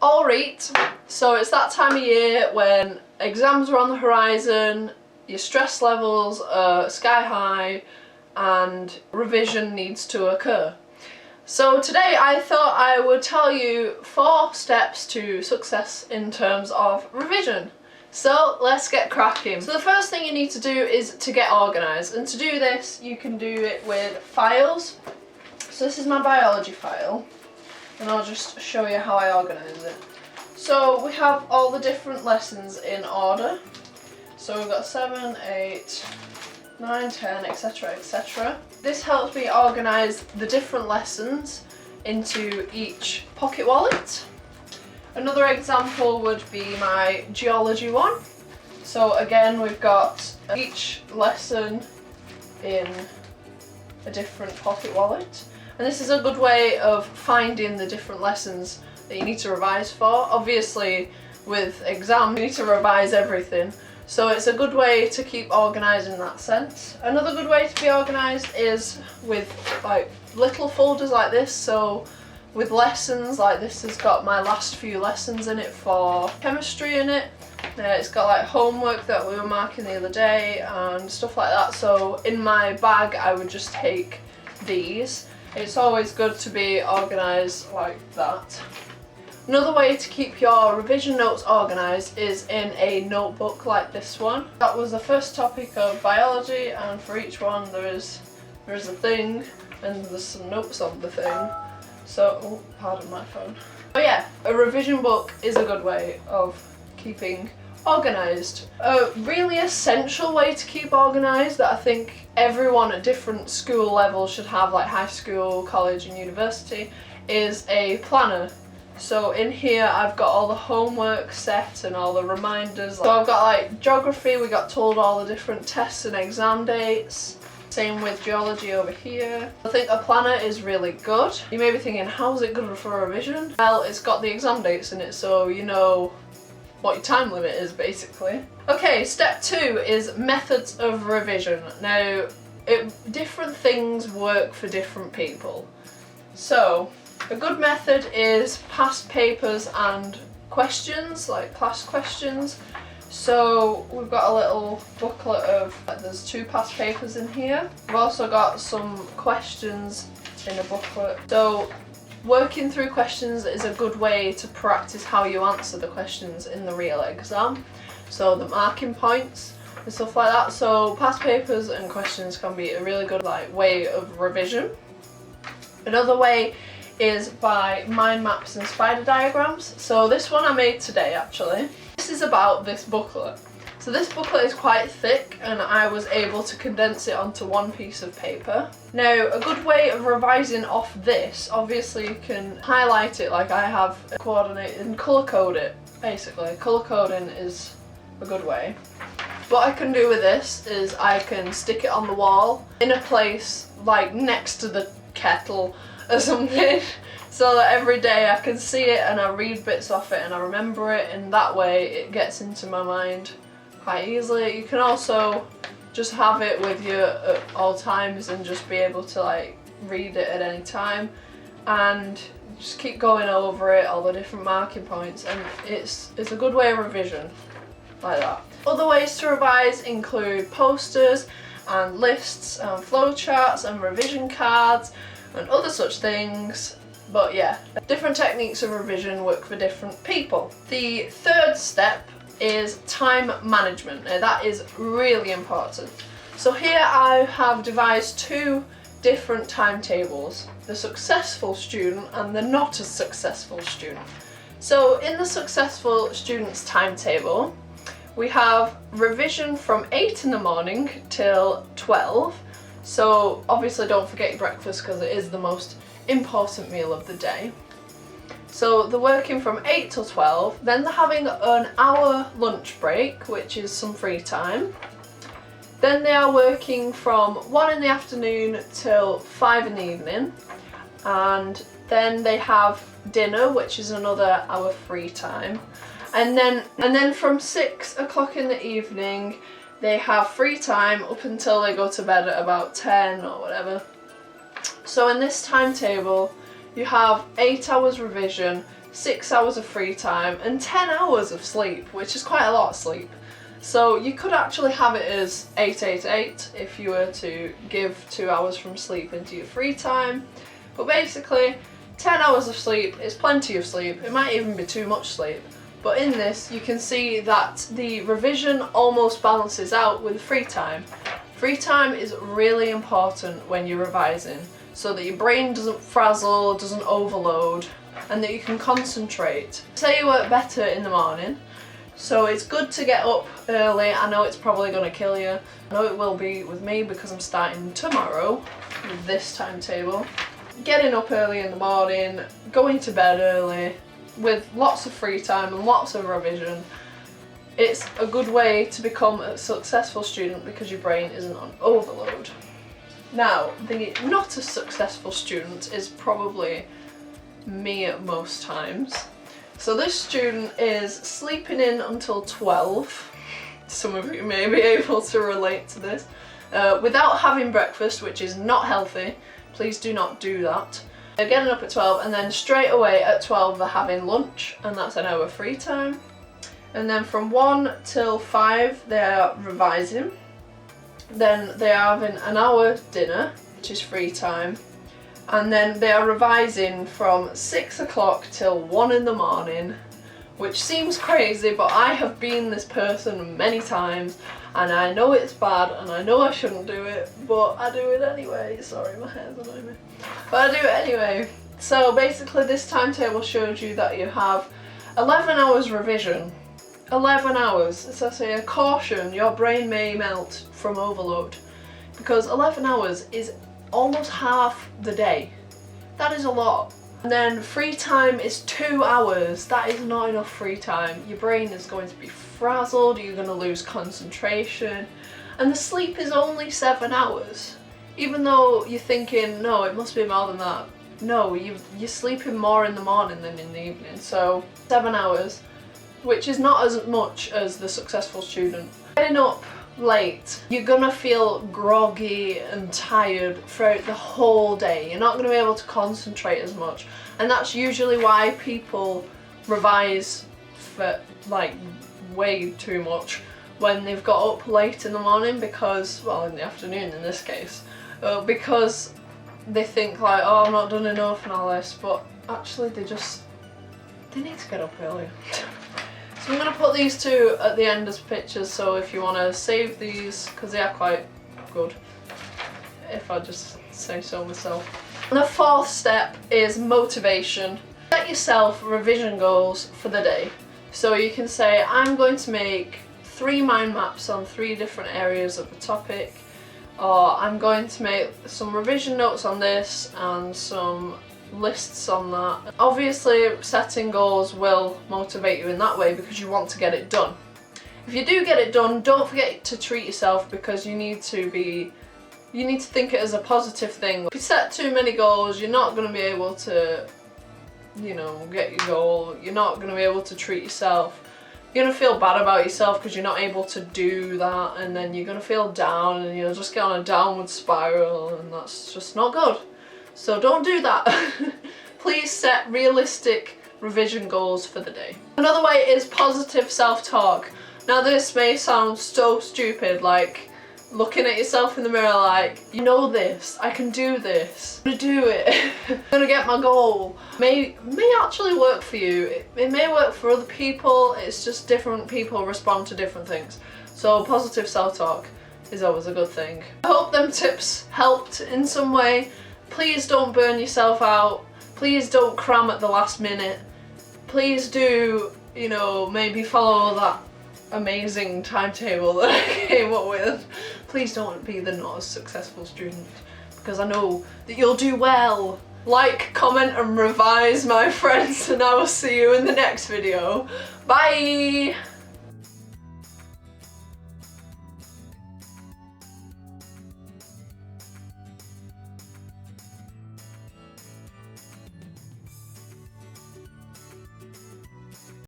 Alright, so it's that time of year when exams are on the horizon, your stress levels are sky high and revision needs to occur. So today I thought I would tell you 4 steps to success in terms of revision. So let's get cracking. So the first thing you need to do is to get organised, and to do this you can do it with files. So this is my biology file and I'll just show you how I organise it. So we have all the different lessons in order. So we've got 7, 8, 9, 10, etc, etc. This helps me organise the different lessons into each pocket wallet. Another example would be my geology one. So again, we've got each lesson in a different pocket wallet. And this is a good way of finding the different lessons that you need to revise for. Obviously, with exams, you need to revise everything. So it's a good way to keep organised in that sense. Another good way to be organised is with like little folders like this. So with lessons, like this has got my last few lessons in it for chemistry in it. It's got like homework that we were marking the other day and stuff like that. So in my bag I would just take these. It's always good to be organised like that. Another way to keep your revision notes organised is in a notebook like this one. That was the first topic of biology, and for each one there is a thing and there's some notes on the thing. So, oh, pardon my phone. But yeah, a revision book is a good way of keeping organised. A really essential way to keep organised that I think everyone at different school levels should have, like high school, college and university, is a planner. So in here I've got all the homework set and all the reminders. So I've got like geography, we got told all the different tests and exam dates. Same with geology over here. I think a planner is really good. You may be thinking, how's it good for a revision? Well, it's got the exam dates in it, so you know what your time limit is basically. Okay, step 2 is methods of revision. Now, different things work for different people. So, a good method is past papers and questions, like class questions. So we've got a little booklet of, there's 2 past papers in here. We've also got some questions in a booklet. So working through questions is a good way to practice how you answer the questions in the real exam. So the marking points and stuff like that. So past papers and questions can be a really good way of revision. Another way is by mind maps and spider diagrams. So this one I made today actually. This is about this booklet. So this booklet is quite thick and I was able to condense it onto one piece of paper. Now, a good way of revising off this, obviously you can highlight it like I have, coordinate and colour code it basically. Colour coding is a good way. What I can do with this is I can stick it on the wall in a place like next to the kettle or something, so that every day I can see it and I read bits off it and I remember it, and that way it gets into my mind quite easily. You can also just have it with you at all times and just be able to like read it at any time and just keep going over it, all the different marking points, and it's a good way of revision like that. Other ways to revise include posters and lists and flowcharts and revision cards and other such things. But yeah, different techniques of revision work for different people. The third step is time management. Now that is really important. So here I have devised 2 different timetables, the successful student and the not as successful student. So in the successful student's timetable, we have revision from 8 in the morning till 12. So obviously don't forget your breakfast because it is the most important meal of the day. So they're working from 8 till 12, then they're having an hour lunch break, which is some free time. Then they are working from 1 in the afternoon till 5 in the evening, and then they have dinner, which is another hour free time. And then from 6 o'clock in the evening they have free time up until they go to bed at about 10 or whatever. So in this timetable you have 8 hours revision, 6 hours of free time and 10 hours of sleep, which is quite a lot of sleep. So you could actually have it as 888 if you were to give 2 hours from sleep into your free time. But basically, 10 hours of sleep is plenty of sleep. It might even be too much sleep. But in this, you can see that the revision almost balances out with free time. Free time is really important when you're revising, so that your brain doesn't frazzle, doesn't overload, and that you can concentrate. Say you work better in the morning, so it's good to get up early. I know it's probably going to kill you. I know it will be with me because I'm starting tomorrow with this timetable. Getting up early in the morning, going to bed early, with lots of free time and lots of revision. It's a good way to become a successful student because your brain isn't on overload. Now, the not a successful student is probably me at most times. So this student is sleeping in until 12. Some of you may be able to relate to this. Without having breakfast, which is not healthy. Please do not do that. They're getting up at 12 and then straight away at 12 they're having lunch, and that's an hour free time. And then from 1 till 5 they're revising. Then they are having an hour dinner, which is free time. And then they are revising from 6 o'clock till 1 in the morning, which seems crazy, but I have been this person many times and I know it's bad and I know I shouldn't do it, but I do it anyway. Sorry, my hair's annoying me. But I do it anyway. So basically this timetable shows you that you have 11 hours revision. 11 hours. So I say a caution, your brain may melt from overload, because 11 hours is almost half the day. That is a lot. And then free time is 2 hours. That is not enough free time. Your brain is going to be frazzled, you're going to lose concentration, and the sleep is only 7 hours. Even though you're thinking, no, it must be more than that. No, you're sleeping more in the morning than in the evening. So 7 hours, which is not as much as the successful student. Getting up late, you're gonna feel groggy and tired throughout the whole day. You're not gonna be able to concentrate as much, and that's usually why people revise for like way too much when they've got up late in the morning, because, well, in the afternoon in this case, because they think like, oh, I'm not done enough and all this, but actually they need to get up earlier. So I'm going to put these two at the end as pictures, so if you want to save these, because they are quite good, if I just say so myself. And the fourth step is motivation. Set yourself revision goals for the day. So you can say, I'm going to make 3 mind maps on 3 different areas of a topic, or I'm going to make some revision notes on this and some lists on that. Obviously setting goals will motivate you in that way because you want to get it done. If you do get it done, don't forget to treat yourself, because you need to think it as a positive thing. If you set too many goals, you're not going to be able to, you know, get your goal. You're not going to be able to treat yourself. You're going to feel bad about yourself because you're not able to do that, and then you're going to feel down and you'll just get on a downward spiral, and that's just not good. So don't do that. Please set realistic revision goals for the day. Another way is positive self-talk. Now this may sound so stupid, like looking at yourself in the mirror like, you know this, I can do this, I'm gonna do it, I'm gonna get my goal. May actually work for you. It may work for other people, it's just different people respond to different things. So positive self-talk is always a good thing. I hope them tips helped in some way. Please don't burn yourself out. Please don't cram at the last minute. Please do, you know, maybe follow that amazing timetable that I came up with. Please don't be the not as successful student, because I know that you'll do well. Like, comment and revise, my friends, and I will see you in the next video. Bye!